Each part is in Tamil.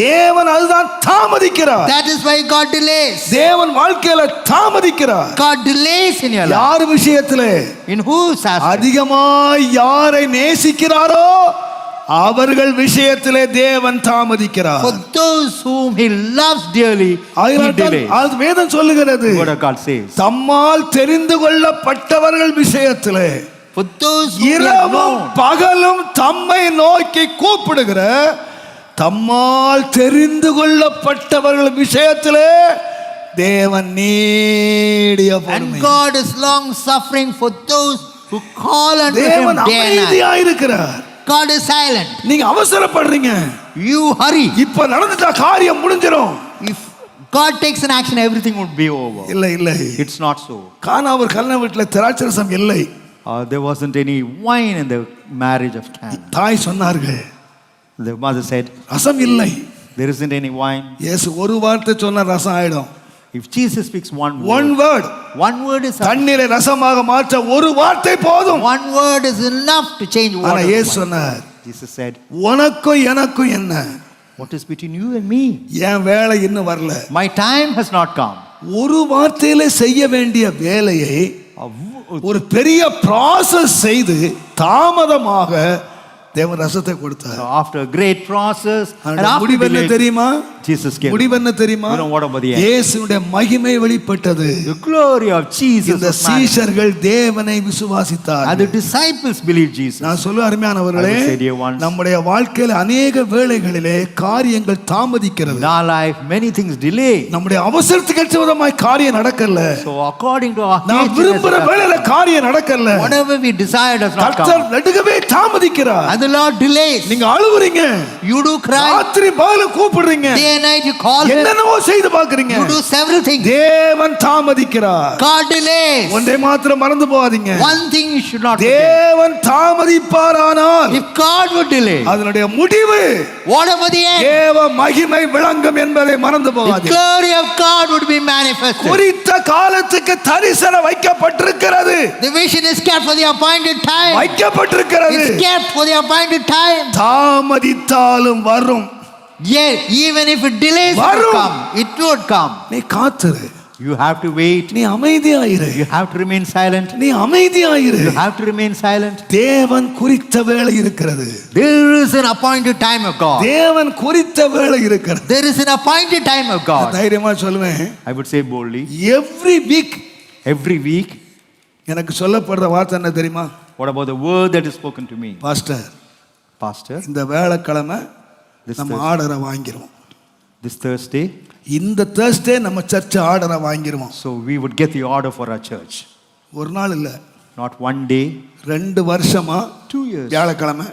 தேவன் அதுதான் தாமதிக்கிறார். That is why God delays. தேவன் வாழ்க்கையில தாமதிக்கிறார். God delays in your life. யார் விஷயத்திலே? In whose aspect? அதிகமாய் யாரை நேசிக்கிறாரோ அவர்கள் விஷயத்திலே தேவன் தாமதிக்கிறார். For those whom he loves dearly, he delays. அது வேதம் சொல்லுகிறது. What God says. தம்மால் தெரிந்து கொள்ளப்பட்டவர்கள் விஷயத்திலே For those who இரவும் பகலும் தம்மை நோக்கி கூப்பிடுகிற தம்மால் தெரிந்து கொள்ளப்பட்டவர்கள் விஷயத்திலே தேவன் நீடிய பொறுமை. And God is long suffering for those who call unto him தேவன் day and night. அமைதியாக இருக்கிறார். God is silent. நீங்க அவசரப்படுறீங்க. You hurry. இப்ப நடந்துட்டா காரியம் முடிஞ்சிரும். If God takes an action, everything would be over. இல்ல It's not so. கானாவூர் கல்யாண வீட்டுல திராட்சரசம் இல்லை. There wasn't any wine in the marriage of Cana. தாய் சொன்னார்கள். The mother said, ரசம் இல்லை. there isn't any wine. இயேசு ஒரு வார்த்தை சொன்னா ரசம் ஆயிடும். If Jesus speaks one word is தண்ணீரை ரசமாக மாற்ற ஒரு வார்த்தை போதும். one word is enough to change water. ஆனா இயேசு சொன்னார், Jesus said, உனக்கும் எனக்கும் என்ன? what is between you and me? என் வேலை இன்னும் வரல. My time has not come. ஒரு வார்த்தையில செய்ய வேண்டிய வேலையை ஒரு பெரிய process செய்து தாமதமாக தேவன் ரசத்தை கொடுத்தார். So after a great process and after முடிவு என்ன தெரியுமா? Jesus came. முடிவு என்ன தெரியுமா? You know what about the end? இயேசுவுடைய மகிமை வெளிப்பட்டது. The glory of Jesus. இந்த சீஷர்கள் தேவனை விசுவாசித்தார்கள். And the disciples believed Jesus. நான் சொல்ல அருமையானவர்களே, நம்முடைய வாழ்க்கையில் அநேக வேளைகளிலே காரியங்கள் தாமதிக்கிறது. In our life many things delay. நம்முடைய அவசரத்துக்கு ஏற்ற விதமாய் காரியம் நடக்கல. So according to our நாம் விரும்புகிற வேளையில காரியம் நடக்கல. whatever we desire does not come. கர்த்தர் நடுகவே தாமதிக்கிறார். And the Lord delays. நீங்க அழுவுறீங்க. You do cry. ராத்திரி பகல் கூப்பிடுறீங்க. Day and night you call him. என்னென்னவோ செய்து பார்க்கறீங்க. You do several things. தேவன் தாமதிக்கிறார். God delays. ஒன்றை மாத்திரம் மறந்து போகாதீங்க. One thing you should not forget. தேவன் தாமதிப்பாரானால் if God would delay, அதனுடைய முடிவு whatever the end, தேவ மகிமை விளங்கும் என்பதை மறந்து the போகாதீங்க. glory of God would be manifested. குறித்த காலத்துக்கு தரிசனம் வைக்கப்பட்டிருக்கிறது. The vision is kept for the appointed time. வைக்கப்பட்டிருக்கிறது. It's kept for the appointed time. தாமதித்தாலும் வரும். Yet even if it delays, it would come. It would come. நீ காத்துரு. You have to wait. நீ அமைதியாயிரு. You have to remain silent. நீ அமைதியாயிரு. You have to remain silent. தேவன் குறித்த வேளை இருக்கிறது. There is an appointed time of God. தேவன் குறித்த வேளை இருக்கிறது. There is an appointed time of God. தைரியமா சொல்லுவேன். I would say boldly. Every week எனக்கு சொல்லப்படுற வார்த்தை என்ன தெரியுமா? What about the word that is spoken to me? Pastor, இந்த வேளைக்கிழமை நம்ம ஆர்டரை வாங்கிடுவோம். This Thursday, இந்த Thursday நம்ம சர்ச் ஆர்டரை வாங்கிடுவோம். So we would get the order for our church. ஒரு நாள் இல்ல. Not one day. 2 வருஷமா 2 years. வியாழக்கிழமை,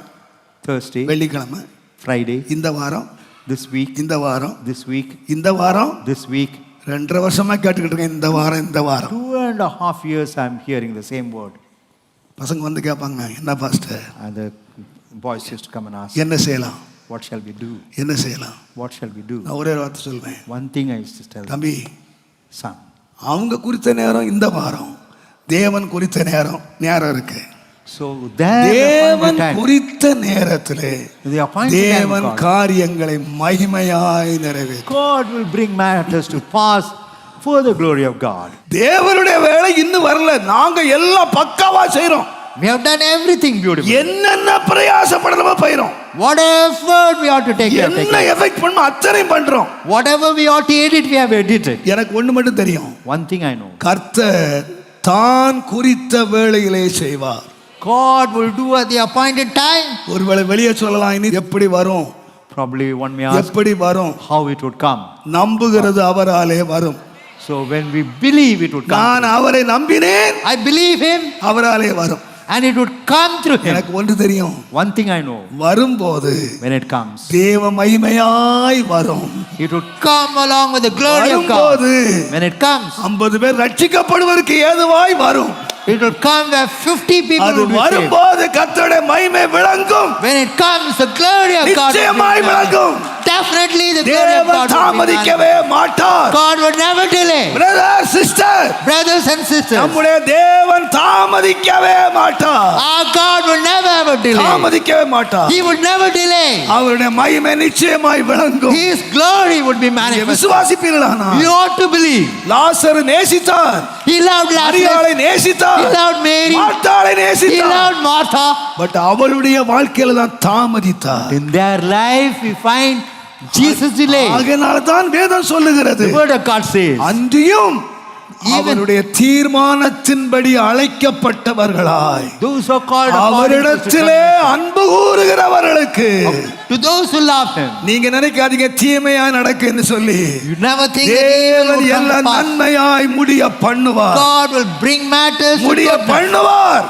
Thursday, வெள்ளிக்கிழமை, Friday, இந்த வாரம், this week, இந்த வாரம், this week, இந்த வாரம், this week. 2 வருஷமா கேட்டுக்கிட்டு இருக்கேன் இந்த வாரம் இந்த வாரம். 2.5 years I'm hearing the same word. பசங்க வந்து கேட்பாங்க, என்ன pastor? And the boys used to come and ask, என்ன செய்யலாம்? what shall we do? என்ன செய்யலாம்? What shall we do? நான் ஒரே வார்த்தை சொல்வேன். One thing I used to tell them, தம்பி, son, அவங்க குறித்த நேரம் இந்த வாரம், தேவன் குறித்த நேரம் இருக்கு. So தேவன் குறித்த நேரத்திலே தேவன் காரியங்களை மகிமையாய் நிறைவேற்றும். God will bring matters to pass for the glory of God. தேவனுடைய வேலை இன்னும் வரல. நாங்க எல்லாம் பக்காவா செய்றோம். We have done everything beautifully. என்னென்ன பிரயாசப்படணுமோ பண்றோம். Whatever we ought to take care of. என்ன எஃபெக்ட் பண்ணணும் அத்தனை பண்றோம். Whatever we ought to edit, we have edited. எனக்கு ஒண்ணு மட்டும் தெரியும். One thing I know. கர்த்தர் தான் குறித்த வேளையிலே செய்வார். God will do at the appointed time. ஒருவேளை வெளியே சொல்லலாம், இனி எப்படி வரும்? Probably one may ask, எப்படி வரும்? how it would come. நம்புகிறது அவராலே வரும். So when we believe it would come. நான் அவரை நம்பினேன். I believe him. அவராலே வரும். And it would come through him. எனக்கு ஒன்று தெரியும். One thing I know. வரும்போது when it comes, தேவ மகிமையாய் வரும். It would come along with the glory of God. When it comes, 50 பேர் ரட்சிக்கப்படுவதற்கு ஏதுவாய் வரும். It would come where 50 people அது would be saved. வரும்போது கர்த்தருடைய மகிமை விளங்கும். When it comes, the glory of God நிச்சயமாய் விளங்கும். Definitely the glory of தேவன் God will be தாமதிக்கவே மாட்டார். God would never delay. Brother, sister, Brothers and sisters, நம்முடைய தேவன் தாமதிக்கவே மாட்டார். our God will never ever delay. தாமதிக்கவே மாட்டார். He would never delay. அவருடைய மகிமை நிச்சயமாய் விளங்கும். His glory would be manifested. விசுவாசிப்பீர்களானா? You ought to believe. Lazarus நேசித்தார். He loved Lazarus. மரியாளை நேசித்தார். He loved Mary. மார்த்தாளை He நேசித்தார். loved Martha. But அவருடைய வாழ்க்கையில தான் தாமதித்தார். In their life we find Jesus delayed. ஆகையால தான் வேதம் சொல்லுகிறது. The word of God says, அன்றியும் அவருடைய தீர்மானத்தின்படி அழைக்கப்பட்டவர்களாய் those who are called அவரிடத்திலே அன்பு கூறுகிறவர்களுக்கு, to those who love him. நீங்க நினைக்காதீங்க தீமையா நடக்குன்னு சொல்லி. You never think that evil தேவன் will come எல்லாம் to pass. நன்மையாய் முடிய பண்ணுவார். God will bring matters to முடிய goodness. பண்ணுவார்.